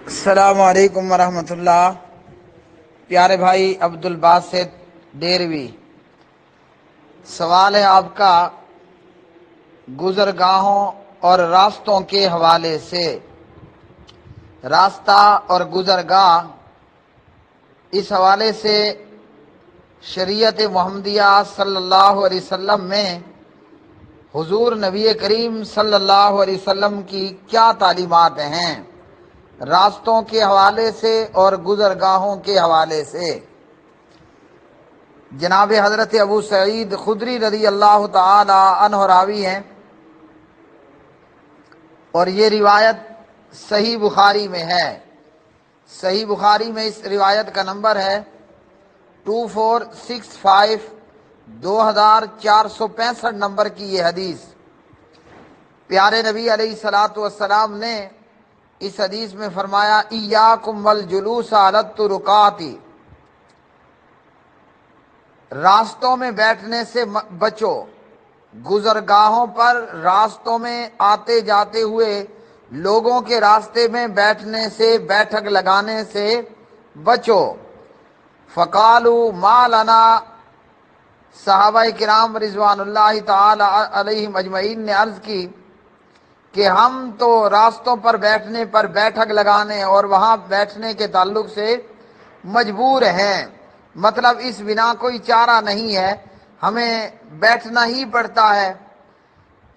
السلام علیکم ورحمۃ اللہ۔ پیارے بھائی عبد الباسط ڈیروی، سوال ہے آپ کا گزرگاہوں اور راستوں کے حوالے سے۔ راستہ اور گزرگاہ، اس حوالے سے شریعت محمدیہ صلی اللہ علیہ وسلم میں حضور نبی کریم صلی اللہ علیہ وسلم کی کیا تعلیمات ہیں راستوں کے حوالے سے اور گزرگاہوں کے حوالے سے؟ جناب حضرت ابو سعید خدری رضی اللہ تعالی عنہ راوی ہیں، اور یہ روایت صحیح بخاری میں ہے۔ صحیح بخاری میں اس روایت کا نمبر ہے 2465، 2465 نمبر کی یہ حدیث۔ پیارے نبی علیہ الصلاۃ والسلام نے اس حدیث میں فرمایا ایاکم والجلوس علی الطرقات، راستوں میں بیٹھنے سے بچو، گزرگاہوں پر راستوں میں آتے جاتے ہوئے لوگوں کے راستے میں بیٹھنے سے، بیٹھک لگانے سے بچو۔ فقالوا ما لنا، صحابہ کرام رضوان اللہ تعالی علیہم اجمعین نے عرض کی کہ ہم تو راستوں پر بیٹھنے پر، بیٹھک لگانے اور وہاں بیٹھنے کے تعلق سے مجبور ہیں، مطلب اس بنا کوئی چارہ نہیں ہے، ہمیں بیٹھنا ہی پڑتا ہے۔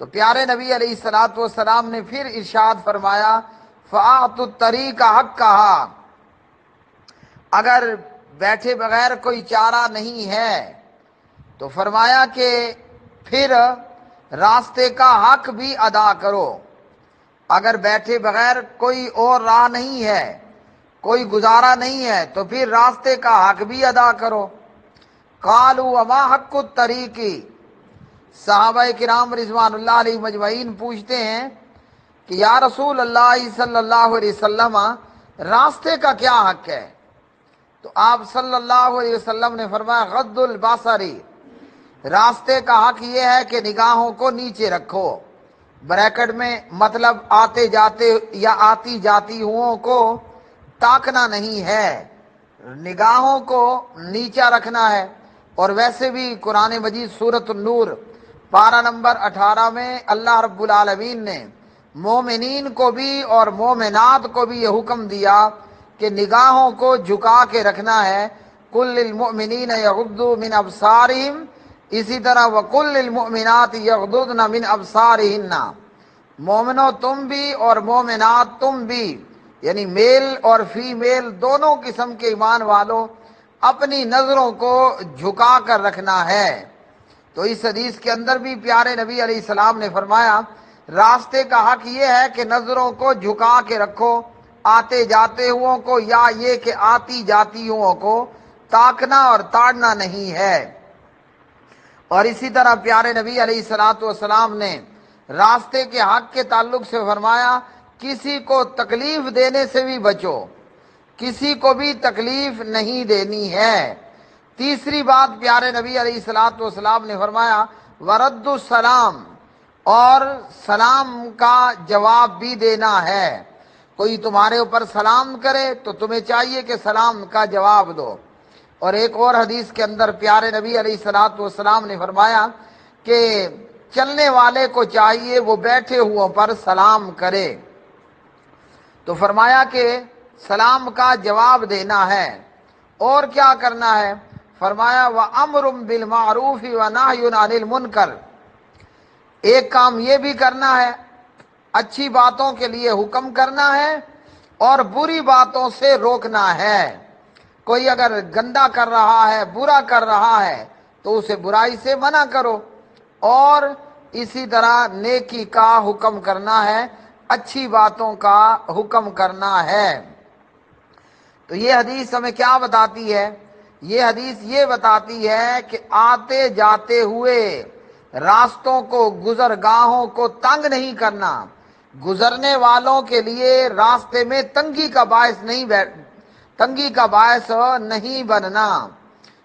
تو پیارے نبی علیہ الصلاۃ والسلام نے پھر ارشاد فرمایا فَأَعْطُوا الطَّرِيقَ حَقَّهَا، اگر بیٹھے بغیر کوئی چارہ نہیں ہے تو فرمایا کہ پھر راستے کا حق بھی ادا کرو۔ اگر بیٹھے بغیر کوئی اور راہ نہیں ہے، کوئی گزارا نہیں ہے، تو پھر راستے کا حق بھی ادا کرو۔ قالوا وما حق الطریق، صحابہ کرام رضوان اللہ علیہ مجمعین پوچھتے ہیں کہ یا رسول اللہ صلی اللہ علیہ وسلم، راستے کا کیا حق ہے؟ تو آپ صلی اللہ علیہ وسلم نے فرمایا غض البصری، راستے کا حق یہ ہے کہ نگاہوں کو نیچے رکھو، بریکٹ میں مطلب آتے جاتے یا آتی جاتی ہوں کو تاکنا نہیں ہے، نگاہوں کو نیچا رکھنا ہے۔ اور ویسے بھی قرآن مجید سورۃ النور پارہ نمبر 18 میں اللہ رب العالمین نے مومنین کو بھی اور مومنات کو بھی یہ حکم دیا کہ نگاہوں کو جھکا کے رکھنا ہے۔ قل للمؤمنین یغضوا من ابصارہم، اسی طرح وقل للمؤمنات یغضضن من ابصارہن، مومنو تم بھی اور مومنات تم بھی، یعنی میل اور فیمیل دونوں قسم کے ایمان والوں اپنی نظروں کو جھکا کر رکھنا ہے۔ تو اس حدیث کے اندر بھی پیارے نبی علیہ السلام نے فرمایا راستے کا حق یہ ہے کہ نظروں کو جھکا کے رکھو، آتے جاتے ہوں کو یا یہ کہ آتی جاتی ہوں کو تاکنا اور تاڑنا نہیں ہے۔ اور اسی طرح پیارے نبی علیہ الصلاۃ والسلام نے راستے کے حق کے تعلق سے فرمایا کسی کو تکلیف دینے سے بھی بچو، کسی کو بھی تکلیف نہیں دینی ہے۔ تیسری بات پیارے نبی علیہ الصلاۃ والسلام نے فرمایا ورد السلام، اور سلام کا جواب بھی دینا ہے۔ کوئی تمہارے اوپر سلام کرے تو تمہیں چاہیے کہ سلام کا جواب دو۔ اور ایک اور حدیث کے اندر پیارے نبی علیہ الصلاۃ والسلام نے فرمایا کہ چلنے والے کو چاہیے وہ بیٹھے ہوں پر سلام کرے۔ تو فرمایا کہ سلام کا جواب دینا ہے۔ اور کیا کرنا ہے؟ فرمایا وَأَمْرٌ بِالْمَعْرُوفِ وَنَهْيٌ عَنِ الْمُنْكَرِ، ایک کام یہ بھی کرنا ہے، اچھی باتوں کے لیے حکم کرنا ہے اور بری باتوں سے روکنا ہے۔ کوئی اگر گندا کر رہا ہے، برا کر رہا ہے تو اسے برائی سے منع کرو، اور اسی طرح نیکی کا حکم کرنا ہے، اچھی باتوں کا حکم کرنا ہے۔ تو یہ حدیث ہمیں کیا بتاتی ہے؟ یہ حدیث یہ بتاتی ہے کہ آتے جاتے ہوئے راستوں کو، گزرگاہوں کو تنگ نہیں کرنا، گزرنے والوں کے لیے راستے میں تنگی کا باعث نہیں بننا۔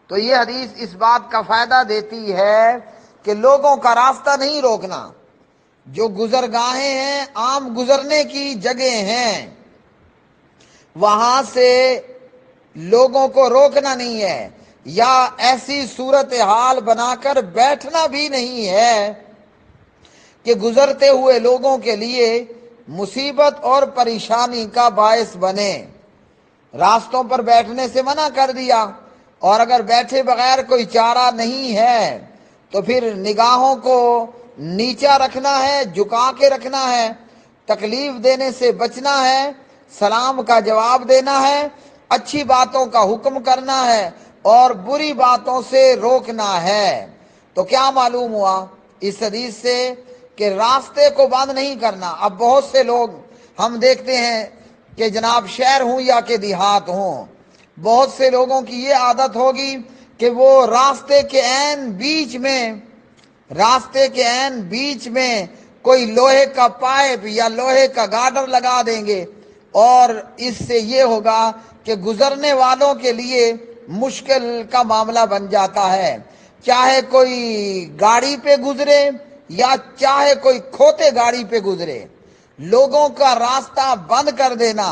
تو یہ حدیث اس بات کا فائدہ دیتی ہے کہ لوگوں کا راستہ نہیں روکنا، جو گزرگاہیں ہیں عام گزرنے کی جگہ ہیں، وہاں سے لوگوں کو روکنا نہیں ہے، یا ایسی صورتحال بنا کر بیٹھنا بھی نہیں ہے کہ گزرتے ہوئے لوگوں کے لیے مصیبت اور پریشانی کا باعث بنے۔ راستوں پر بیٹھنے سے منع کر دیا، اور اگر بیٹھے بغیر کوئی چارہ نہیں ہے تو پھر نگاہوں کو نیچا رکھنا ہے، جھکا کے رکھنا ہے، تکلیف دینے سے بچنا ہے، سلام کا جواب دینا ہے، اچھی باتوں کا حکم کرنا ہے اور بری باتوں سے روکنا ہے۔ تو کیا معلوم ہوا اس حدیث سے کہ راستے کو بند نہیں کرنا۔ اب بہت سے لوگ ہم دیکھتے ہیں کہ جناب شہر ہوں یا کہ دیہات ہوں، بہت سے لوگوں کی یہ عادت ہوگی کہ وہ راستے کے عین بیچ میں کوئی لوہے کا پائپ یا لوہے کا گارڈر لگا دیں گے، اور اس سے یہ ہوگا کہ گزرنے والوں کے لیے مشکل کا معاملہ بن جاتا ہے، چاہے کوئی گاڑی پہ گزرے یا چاہے کوئی کھوتے گاڑی پہ گزرے۔ لوگوں کا راستہ بند کر دینا،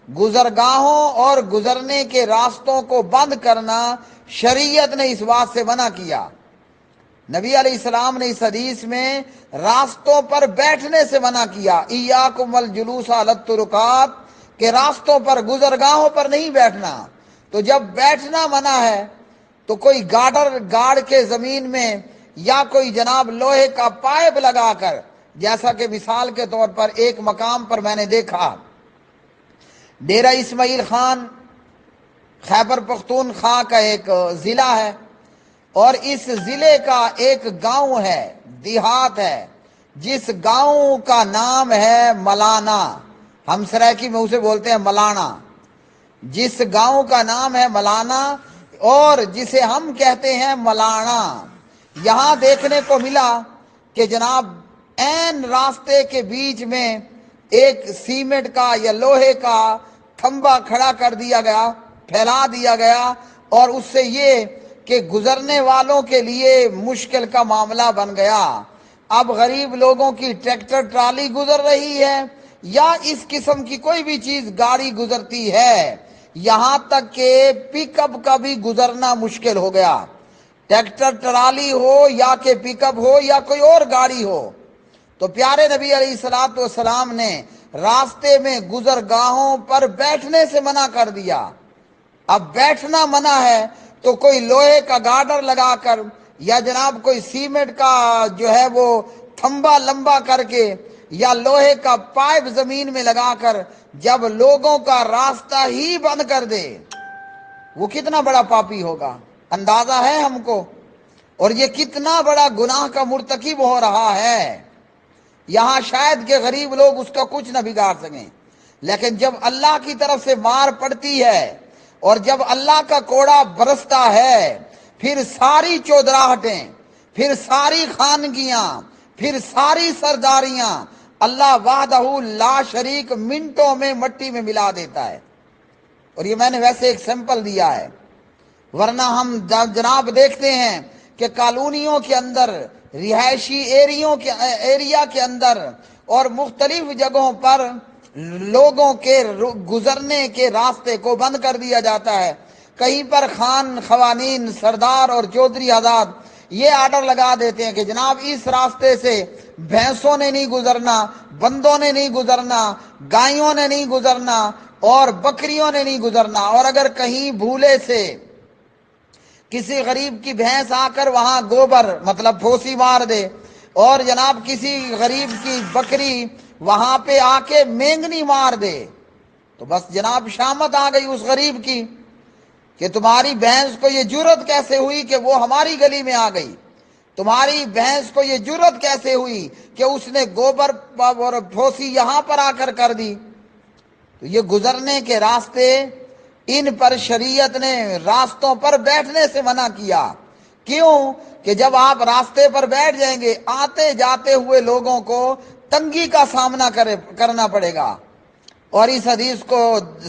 گزرگاہوں اور گزرنے کے راستوں کو بند کرنا، شریعت نے اس بات سے منع کیا۔ نبی علیہ السلام نے اس حدیث میں راستوں پر بیٹھنے سے منع کیا، ایاکم والجلوس علی الطرقات، کہ راستوں پر گزرگاہوں پر نہیں بیٹھنا۔ تو جب بیٹھنا منع ہے تو کوئی گارڈر گاڑ کے زمین میں یا کوئی جناب لوہے کا پائپ لگا کر، جیسا کہ مثال کے طور پر ایک مقام پر میں نے دیکھا، ڈیرہ اسماعیل خان خیبر پختونخوا کا ایک ضلع ہے، اور اس ضلع کا ایک گاؤں ہے، دیہات ہے، جس گاؤں کا نام ہے ملانا، ہم سرائکی میں اسے بولتے ہیں ملانا۔ جس گاؤں کا نام ہے ملانا اور جسے ہم کہتے ہیں ملانا، یہاں دیکھنے کو ملا کہ جناب عین راستے کے بیچ میں ایک سیمنٹ کا یا لوہے کا کھمبا کھڑا کر دیا گیا، پھیلا دیا گیا، اور اس سے یہ کہ گزرنے والوں کے لیے مشکل کا معاملہ بن گیا۔ اب غریب لوگوں کی ٹریکٹر ٹرالی گزر رہی ہے یا اس قسم کی کوئی بھی چیز گاڑی گزرتی ہے، یہاں تک کہ پک اپ کا بھی گزرنا مشکل ہو گیا۔ ٹریکٹر ٹرالی ہو یا کہ پک اپ ہو یا کوئی اور گاڑی ہو، تو پیارے نبی علیہ الصلوۃ والسلام نے راستے میں گزرگاہوں پر بیٹھنے سے منع کر دیا۔ اب بیٹھنا منع ہے تو کوئی لوہے کا گارڈر لگا کر یا جناب کوئی سیمنٹ کا جو ہے وہ تھمبا لمبا کر کے یا لوہے کا پائپ زمین میں لگا کر جب لوگوں کا راستہ ہی بند کر دے، وہ کتنا بڑا پاپی ہوگا، اندازہ ہے ہم کو؟ اور یہ کتنا بڑا گناہ کا مرتکب ہو رہا ہے۔ یہاں شاید کہ غریب لوگ اس کا کچھ نہ بگاڑ سکیں، لیکن جب اللہ کی طرف سے مار پڑتی ہے اور جب اللہ کا کوڑا برستا ہے، پھر ساری چودراہٹیں، پھر ساری خانگیاں، پھر ساری سرداریاں اللہ وحدہ لا شریک منٹوں میں مٹی میں ملا دیتا ہے۔ اور یہ میں نے ویسے ایک سیمپل دیا ہے، ورنہ ہم جناب دیکھتے ہیں کہ کالونیوں کے اندر، رہائشی ایریا کے اندر اور مختلف جگہوں پر لوگوں کے گزرنے کے راستے کو بند کر دیا جاتا ہے۔ کہیں پر خان خوانین، سردار اور چودھری حضرات یہ آرڈر لگا دیتے ہیں کہ جناب اس راستے سے بھینسوں نے نہیں گزرنا، بندوں نے نہیں گزرنا، گائیوں نے نہیں گزرنا اور بکریوں نے نہیں گزرنا، اور اگر کہیں بھولے سے کسی غریب کی بھینس آ کر وہاں گوبر مطلب پھوسی مار دے، اور جناب کسی غریب کی بکری وہاں پہ آ کے مینگنی مار دے، تو بس جناب شامت آ گئی اس غریب کی کہ تمہاری بھینس کو یہ جرت کیسے ہوئی کہ وہ ہماری گلی میں آ گئی، تمہاری بھینس کو یہ جرت کیسے ہوئی کہ اس نے گوبر اور پھوسی یہاں پر آ کر دی۔ تو یہ گزرنے کے راستے، ان پر شریعت نے راستوں پر بیٹھنے سے منع کیا۔ کیوں؟ کہ جب آپ راستے پر بیٹھ جائیں گے، آتے جاتے ہوئے لوگوں کو تنگی کا سامنا کرنا پڑے گا۔ اور اس حدیث کو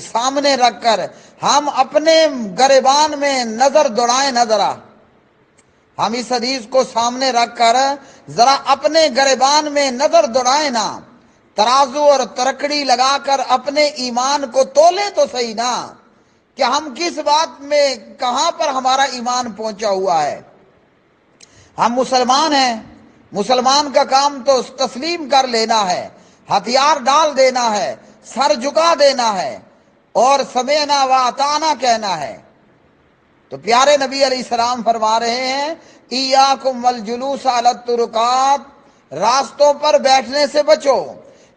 سامنے رکھ کر ہم اپنے گریبان میں نظر دوڑائیں نہ، ذرا ہم اس حدیث کو سامنے رکھ کر ذرا اپنے گریبان میں نظر دوڑائیں نا ترازو اور ترکڑی لگا کر اپنے ایمان کو تولے تو صحیح نا، کہ ہم کس بات میں کہاں پر ہمارا ایمان پہنچا ہوا ہے۔ ہم مسلمان ہیں، مسلمان کا کام تو تسلیم کر لینا ہے، ہتھیار ڈال دینا ہے، سر جھکا دینا ہے اور سمعنا و اطعنا کہنا ہے۔ تو پیارے نبی علیہ السلام فرما رہے ہیں ایاکم والجلوس علی الطرقات، راستوں پر بیٹھنے سے بچو۔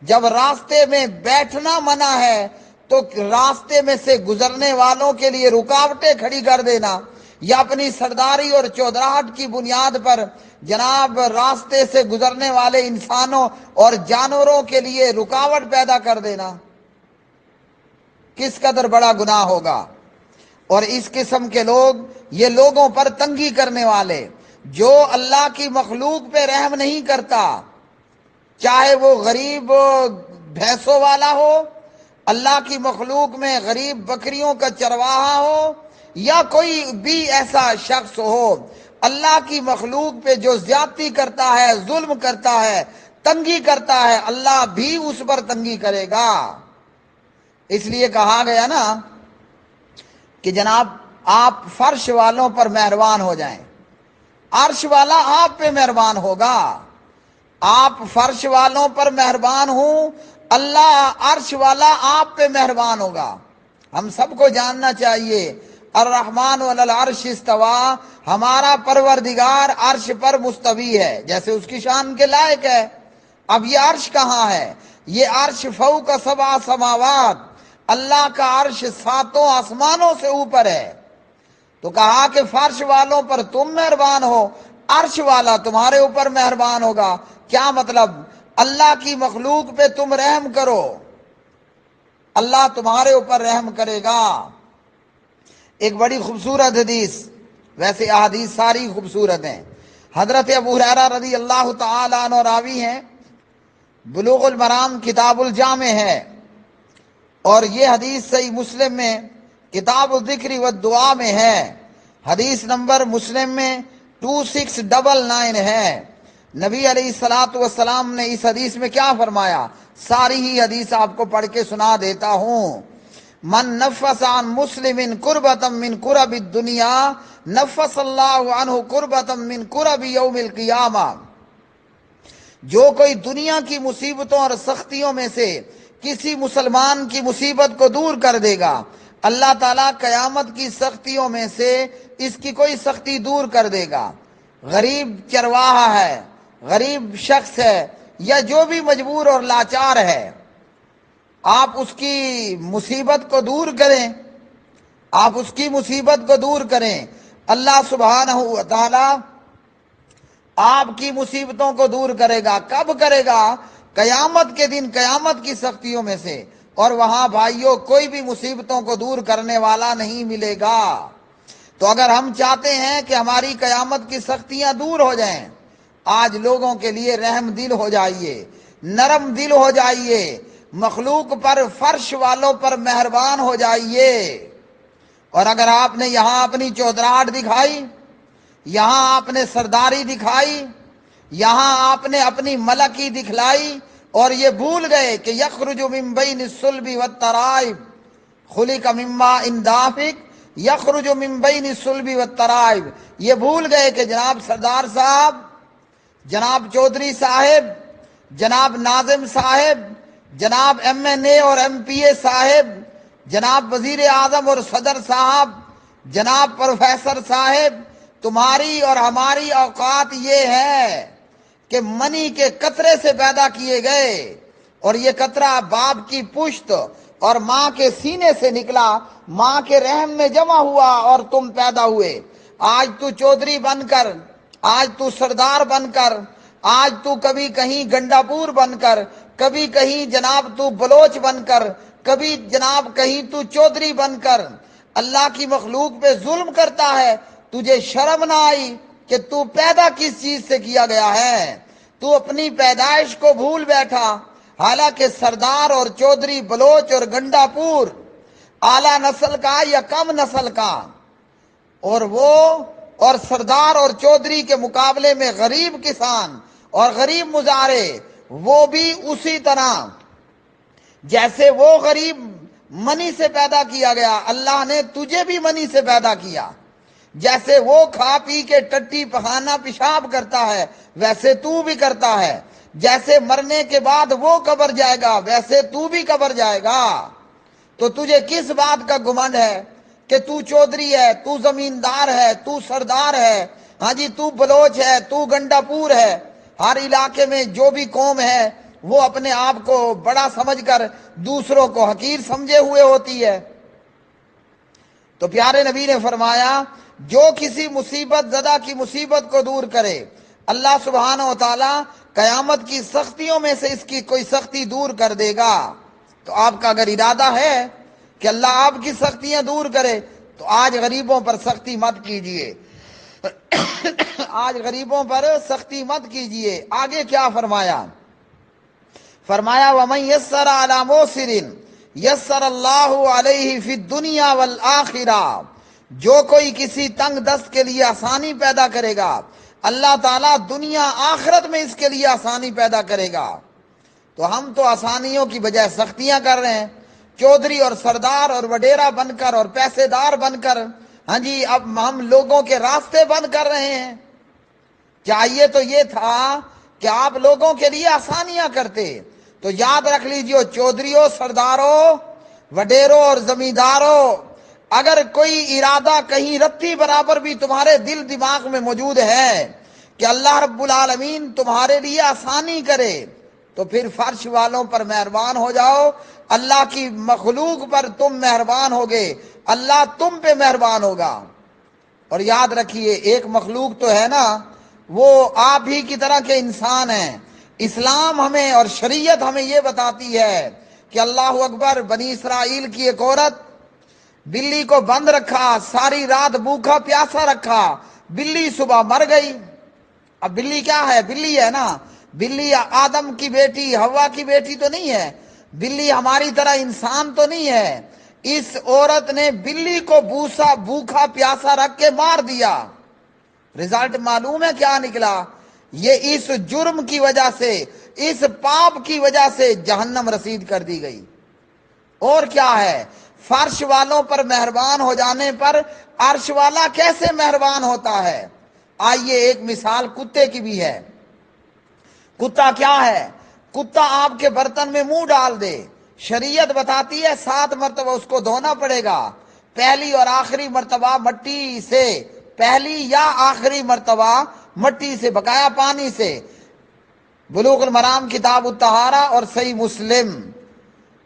جب راستے میں بیٹھنا منع ہے تو راستے میں سے گزرنے والوں کے لیے رکاوٹیں کھڑی کر دینا، یا اپنی سرداری اور چودراہٹ کی بنیاد پر جناب راستے سے گزرنے والے انسانوں اور جانوروں کے لیے رکاوٹ پیدا کر دینا، کس قدر بڑا گناہ ہوگا۔ اور اس قسم کے لوگ، یہ لوگوں پر تنگی کرنے والے، جو اللہ کی مخلوق پہ رحم نہیں کرتا، چاہے وہ غریب بھینسوں والا ہو، اللہ کی مخلوق میں غریب بکریوں کا چرواہا ہو، یا کوئی بھی ایسا شخص ہو، اللہ کی مخلوق پہ جو زیادتی کرتا ہے، ظلم کرتا ہے، تنگی کرتا ہے، اللہ بھی اس پر تنگی کرے گا۔ اس لیے کہا گیا نا کہ جناب آپ فرش والوں پر مہربان ہو جائیں، عرش والا آپ پہ مہربان ہوگا۔ آپ فرش والوں پر مہربان ہوں، اللہ عرش والا آپ پہ مہربان ہوگا۔ ہم سب کو جاننا چاہیے الرحمن علی العرش استویٰ، ہمارا پروردگار عرش پر مستوی ہے، جیسے اس کی شان کے لائق ہے۔ اب یہ عرش کہاں ہے؟ یہ عرش فوق سبع سماوات، اللہ کا عرش ساتوں آسمانوں سے اوپر ہے۔ تو کہا کہ فرش والوں پر تم مہربان ہو، عرش والا تمہارے اوپر مہربان ہوگا۔ کیا مطلب؟ اللہ کی مخلوق پہ تم رحم کرو، اللہ تمہارے اوپر رحم کرے گا۔ ایک بڑی خوبصورت حدیث، ویسے احادیث ساری خوبصورت ہیں، حضرت ابو ہریرہ رضی اللہ تعالیٰ عنہ راوی ہیں، بلوغ المرام کتاب الجامع ہے، اور یہ حدیث صحیح مسلم میں کتاب الذکر والدعا میں ہے، حدیث نمبر مسلم میں 2699 ہے۔ نبی علیہ السلام نے اس حدیث میں کیا فرمایا؟ ساری ہی حدیث آپ کو پڑھ کے سنا دیتا ہوں۔ من نفس عن مسلم کربۃ من کرب الدنیا نفس اللہ عنہ کربۃ من کرب یوم القیامہ، جو کوئی دنیا کی مصیبتوں اور سختیوں میں سے کسی مسلمان کی مصیبت کو دور کر دے گا، اللہ تعالیٰ قیامت کی سختیوں میں سے اس کی کوئی سختی دور کر دے گا۔ غریب چرواہا ہے، غریب شخص ہے، یا جو بھی مجبور اور لاچار ہے، آپ اس کی مصیبت کو دور کریں، آپ اس کی مصیبت کو دور کریں، اللہ سبحانہ و تعالی آپ کی مصیبتوں کو دور کرے گا۔ کب کرے گا؟ قیامت کے دن، قیامت کی سختیوں میں سے، اور وہاں بھائیوں کوئی بھی مصیبتوں کو دور کرنے والا نہیں ملے گا۔ تو اگر ہم چاہتے ہیں کہ ہماری قیامت کی سختیاں دور ہو جائیں، آج لوگوں کے لیے رحم دل ہو جائیے، نرم دل ہو جائیے، مخلوق پر، فرش والوں پر مہربان ہو جائیے۔ اور اگر آپ نے یہاں اپنی چودراہٹ دکھائی، یہاں آپ نے سرداری دکھائی، یہاں آپ نے اپنی ملکی دکھلائی، اور یہ بھول گئے کہ یخرج من بین الصلب والترائب خلق من ماء دافق یخرج من بین الصلب والترائب، یہ بھول گئے کہ جناب سردار صاحب، جناب چودھری صاحب، جناب ناظم صاحب، جناب ایم این اے اور ایم پی اے صاحب، جناب وزیر اعظم اور صدر صاحب، جناب پروفیسر صاحب، تمہاری اور ہماری اوقات یہ ہے کہ منی کے قطرے سے پیدا کیے گئے، اور یہ قطرہ باپ کی پشت اور ماں کے سینے سے نکلا، ماں کے رحم میں جمع ہوا اور تم پیدا ہوئے۔ آج تو چودھری بن کر، آج تو سردار بن کر، آج تو کبھی کہیں گنڈا پور بن کر، کبھی کہیں جناب تو بلوچ بن کر، کبھی جناب کہیں تو چودھری بن کر اللہ کی مخلوق پہ ظلم کرتا ہے۔ تجھے شرم نہ آئی کہ تو پیدا کس چیز سے کیا گیا ہے؟ تو اپنی پیدائش کو بھول بیٹھا، حالانکہ سردار اور چودھری، بلوچ اور گنڈا پور اعلیٰ نسل کا یا کم نسل کا، اور وہ اور سردار اور چودھری کے مقابلے میں غریب کسان اور غریب مزارع وہ بھی اسی طرح جیسے وہ غریب منی سے پیدا کیا گیا، اللہ نے تجھے بھی منی سے پیدا کیا۔ جیسے وہ کھا پی کے ٹٹی پخانا پیشاب کرتا ہے ویسے تو بھی کرتا ہے۔ جیسے مرنے کے بعد وہ قبر جائے گا ویسے تو بھی قبر جائے گا۔ تو تجھے کس بات کا گمنڈ ہے کہ تو چودھری ہے، تو زمیندار ہے، تو سردار ہے، ہاں جی تو بلوچ ہے، تو گنڈا پور ہے۔ ہر علاقے میں جو بھی قوم ہے وہ اپنے آپ کو بڑا سمجھ کر دوسروں کو حقیر سمجھے ہوئے ہوتی ہے۔ تو پیارے نبی نے فرمایا جو کسی مصیبت زدہ کی مصیبت کو دور کرے، اللہ سبحانہ و تعالی قیامت کی سختیوں میں سے اس کی کوئی سختی دور کر دے گا۔ تو آپ کا اگر ارادہ ہے کہ اللہ آپ کی سختیاں دور کرے تو آج غریبوں پر سختی مت کیجیے، آج غریبوں پر سختی مت کیجیے۔ آگے کیا فرمایا؟ فرمایا وَمَن يَسَّرَ عَلَى مُعْسِرٍ یسر اللہ علیہ فی الدنیا والآخرہ، جو کوئی کسی تنگ دست کے لیے آسانی پیدا کرے گا اللہ تعالیٰ دنیا آخرت میں اس کے لیے آسانی پیدا کرے گا۔ تو ہم تو آسانیوں کی بجائے سختیاں کر رہے ہیں، چودھری اور سردار اور وڈیرا بن کر اور پیسے دار بن کر، ہاں جی اب ہم لوگوں کے راستے بند کر رہے ہیں۔ چاہیے تو یہ تھا کہ آپ لوگوں کے لیے آسانیاں کرتے۔ تو یاد رکھ لیجیے چودھریوں، سرداروں، وڈیروں اور زمینداروں، اگر کوئی ارادہ کہیں رتی برابر بھی تمہارے دل دماغ میں موجود ہے کہ اللہ رب العالمین تمہارے لیے آسانی کرے تو پھر فرش والوں پر مہربان ہو جاؤ، اللہ کی مخلوق پر تم مہربان ہوگے، اللہ تم پہ مہربان ہوگا۔ اور یاد رکھیے ایک مخلوق تو ہے نا، وہ آپ ہی کی طرح کے انسان ہیں۔ اسلام ہمیں اور شریعت ہمیں یہ بتاتی ہے کہ اللہ اکبر، بنی اسرائیل کی ایک عورت بلی کو بند رکھا، ساری رات بھوکا پیاسا رکھا، بلی صبح مر گئی۔ اب بلی کیا ہے؟ بلی ہے نا، بلی آدم کی بیٹی ہوا کی بیٹی تو نہیں ہے، بلی ہماری طرح انسان تو نہیں ہے۔ اس عورت نے بلی کو بھوکا پیاسا رکھ کے مار دیا۔ رزلٹ معلوم ہے کیا نکلا؟ یہ اس جرم کی وجہ سے، اس پاپ کی وجہ سے جہنم رسید کر دی گئی۔ اور کیا ہے؟ فرش والوں پر مہربان ہو جانے پر عرش والا کیسے مہربان ہوتا ہے؟ آئیے ایک مثال کتے کی بھی ہے۔ کتا کیا ہے؟ کتا آپ کے برتن میں منہ ڈال دے، شریعت بتاتی ہے 7 مرتبہ اس کو دھونا پڑے گا، پہلی اور آخری مرتبہ مٹی سے، پہلی یا آخری مرتبہ مٹی سے، بقایا پانی سے۔ بلوغ المرام کتاب الطہارہ اور صحیح مسلم۔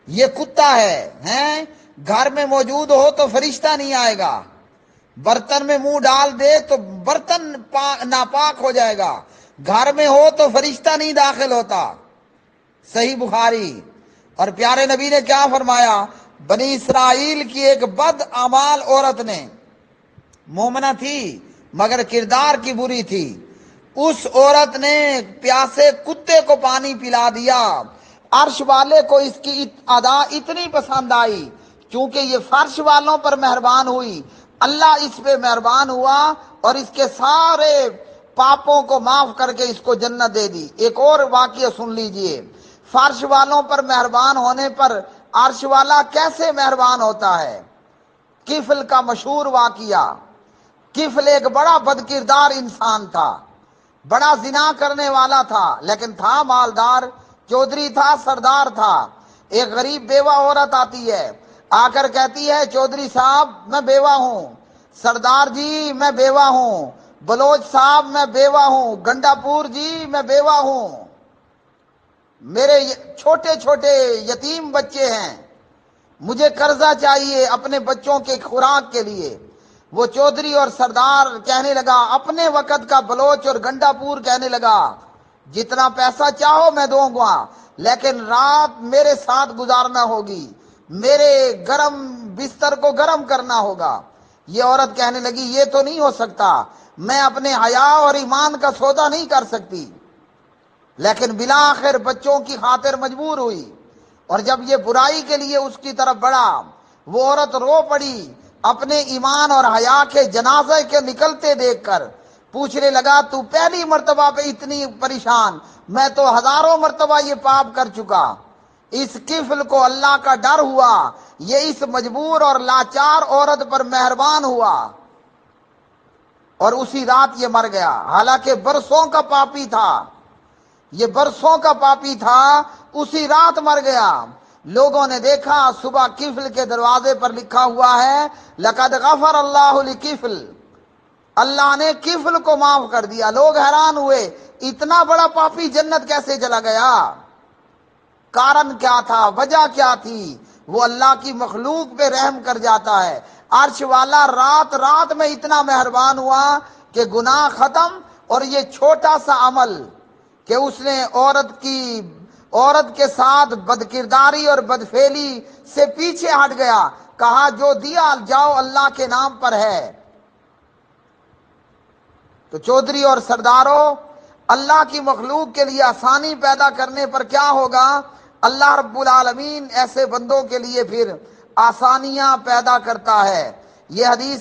یہ کتا ہے، گھر میں موجود ہو تو فرشتہ نہیں آئے گا، برتن میں منہ ڈال دے تو برتن ناپاک ہو جائے گا، گھر میں ہو تو فرشتہ نہیں داخل ہوتا۔ صحیح بخاری۔ اور پیارے نبی نے کیا فرمایا؟ بنی اسرائیل کی ایک بد اعمال عورت نے، مومنہ تھی مگر کردار کی بری تھی، اس عورت نے پیاسے کتے کو پانی پلا دیا۔ عرش والے کو اس کی ادا اتنی پسند آئی، چونکہ یہ فرش والوں پر مہربان ہوئی، اللہ اس پہ مہربان ہوا اور اس کے سارے پاپوں کو معاف کر کے اس کو جنت دے دی۔ ایک اور واقعہ سن لیجئے، فرش والوں پر مہربان ہونے پر عرش والا کیسے مہربان ہوتا ہے۔ کفل کا مشہور واقعہ۔ کفل ایک بڑا بدکردار انسان تھا، بڑا زنا کرنے والا تھا، لیکن تھا مالدار، چودھری تھا، سردار تھا۔ ایک غریب بیوہ عورت آتی ہے، آ کر کہتی ہے چودھری صاحب میں بیوہ ہوں، سردار جی میں بیوہ ہوں، بلوچ صاحب میں بیوہ ہوں، گنڈا پور جی میں بیوہ ہوں، میرے چھوٹے چھوٹے یتیم بچے ہیں، مجھے قرضہ چاہیے اپنے بچوں کے خوراک کے لیے۔ وہ چودھری اور سردار کہنے لگا، اپنے وقت کا بلوچ اور گنڈا پور کہنے لگا جتنا پیسہ چاہو میں دوں گا، لیکن رات میرے ساتھ گزارنا ہوگی، میرے گرم بستر کو گرم کرنا ہوگا۔ یہ عورت کہنے لگی یہ تو نہیں ہو سکتا، میں اپنے حیا اور ایمان کا سودا نہیں کر سکتی، لیکن بالآخر بچوں کی خاطر مجبور ہوئی۔ اور جب یہ برائی کے لیے اس کی طرف بڑھا، وہ عورت رو پڑی، اپنے ایمان اور حیا کے جنازے کے نکلتے دیکھ کر پوچھنے لگا تو پہلی مرتبہ پہ اتنی پریشان، میں تو ہزاروں مرتبہ یہ پاپ کر چکا۔ اس کفل کو اللہ کا ڈر ہوا، یہ اس مجبور اور لاچار عورت پر مہربان ہوا اور اسی رات یہ مر گیا۔ حالانکہ برسوں کا پاپی تھا، یہ برسوں کا پاپی تھا، اسی رات مر گیا۔ لوگوں نے دیکھا صبح کفل کے دروازے پر لکھا ہوا ہے لقد غفر اللہ لکفل، اللہ نے کفل کو معاف کر دیا۔ لوگ حیران ہوئے، اتنا بڑا پاپی جنت کیسے چلا گیا؟ کارن کیا تھا، وجہ کیا تھی؟ وہ اللہ کی مخلوق پہ رحم کر جاتا ہے۔ عرش والا رات رات میں اتنا مہربان ہوا کہ گناہ ختم، اور یہ چھوٹا سا عمل کہ اس نے عورت کے ساتھ بدکرداری اور بدفعلی سے پیچھے ہٹ گیا، کہا جو دیا جاؤ اللہ کے نام پر ہے۔ تو چودھری اور سرداروں، اللہ کی مخلوق کے لیے آسانی پیدا کرنے پر کیا ہوگا؟ اللہ رب العالمین ایسے بندوں کے لیے پھر آسانیاں پیدا کرتا ہے۔ یہ حدیث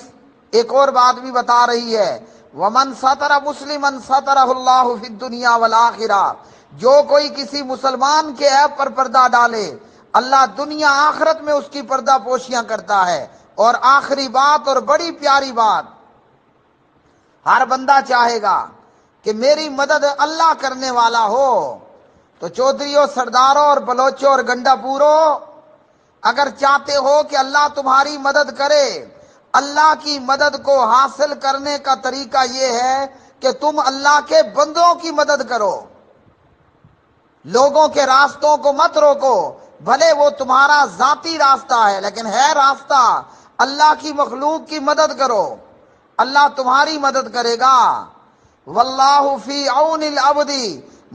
ایک اور بات بھی بتا رہی ہے، وَمَنْ سَتَرَ مُسْلِمًا سَتَرَهُ اللَّهُ فِي الدُّنْيَا وَالْآخِرَةِ، جو کوئی کسی مسلمان کے عیب پر پردہ ڈالے، اللہ دنیا آخرت میں اس کی پردہ پوشیاں کرتا ہے۔ اور آخری بات اور بڑی پیاری بات، ہر بندہ چاہے گا کہ میری مدد اللہ کرنے والا ہو۔ تو چودھریوں، سرداروں اور بلوچوں اور گنڈا پوروں، اگر چاہتے ہو کہ اللہ تمہاری مدد کرے، اللہ کی مدد کو حاصل کرنے کا طریقہ یہ ہے کہ تم اللہ کے بندوں کی مدد کرو۔ لوگوں کے راستوں کو مت روکو، بھلے وہ تمہارا ذاتی راستہ ہے لیکن ہے راستہ، اللہ کی مخلوق کی مدد کرو، اللہ تمہاری مدد کرے گا۔ واللہ فی عون العبد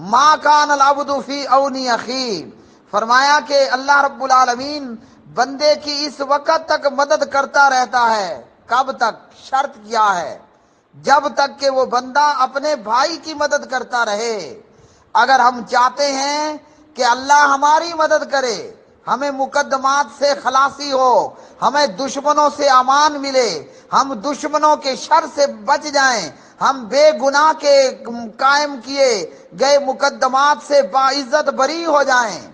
ما کان العبد فی عون اخیہ، فرمایا کہ اللہ رب العالمین بندے کی اس وقت تک مدد کرتا رہتا ہے۔ کب تک؟ شرط کیا ہے؟ جب تک کہ وہ بندہ اپنے بھائی کی مدد کرتا رہے۔ اگر ہم چاہتے ہیں کہ اللہ ہماری مدد کرے، ہمیں مقدمات سے خلاصی ہو، ہمیں دشمنوں سے امان ملے، ہم دشمنوں کے شر سے بچ جائیں، ہم بے گناہ کے قائم کیے گئے مقدمات سے باعزت بری ہو جائیں،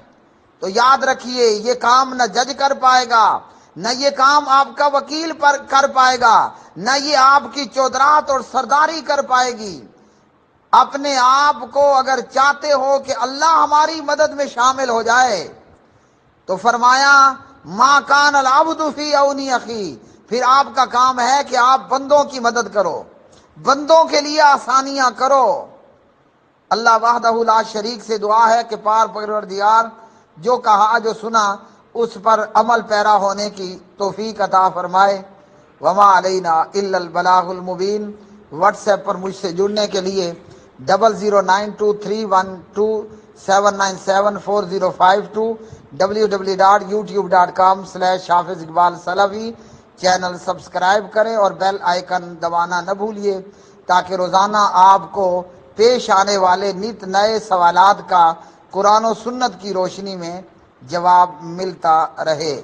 تو یاد رکھیے یہ کام نہ جج کر پائے گا، نہ یہ کام آپ کا وکیل پر کر پائے گا، نہ یہ آپ کی چودراہت اور سرداری کر پائے گی۔ اپنے آپ کو اگر چاہتے ہو کہ اللہ ہماری مدد میں شامل ہو جائے، تو فرمایا ما کان العبد فی عون اخیہ، پھر آپ کا کام ہے کہ آپ بندوں کی مدد کرو، بندوں کے لیے آسانیاں کرو۔ اللہ وحدہ لا شریک سے دعا ہے کہ پار پروردگار جو کہا جو سنا اس پر عمل پیرا ہونے کی توفیق عطا فرمائے۔ وما علینا الا البلاغ المبین۔ واٹس ایپ پر مجھ سے جڑنے کے لیے 00923127974052 www.youtube.com/حافظ اقبال سلفی چینل سبسکرائب کریں اور بیل آئیکن دبانا نہ بھولیے تاکہ روزانہ آپ کو پیش آنے والے نت نئے سوالات کا قرآن و سنت کی روشنی میں جواب ملتا رہے۔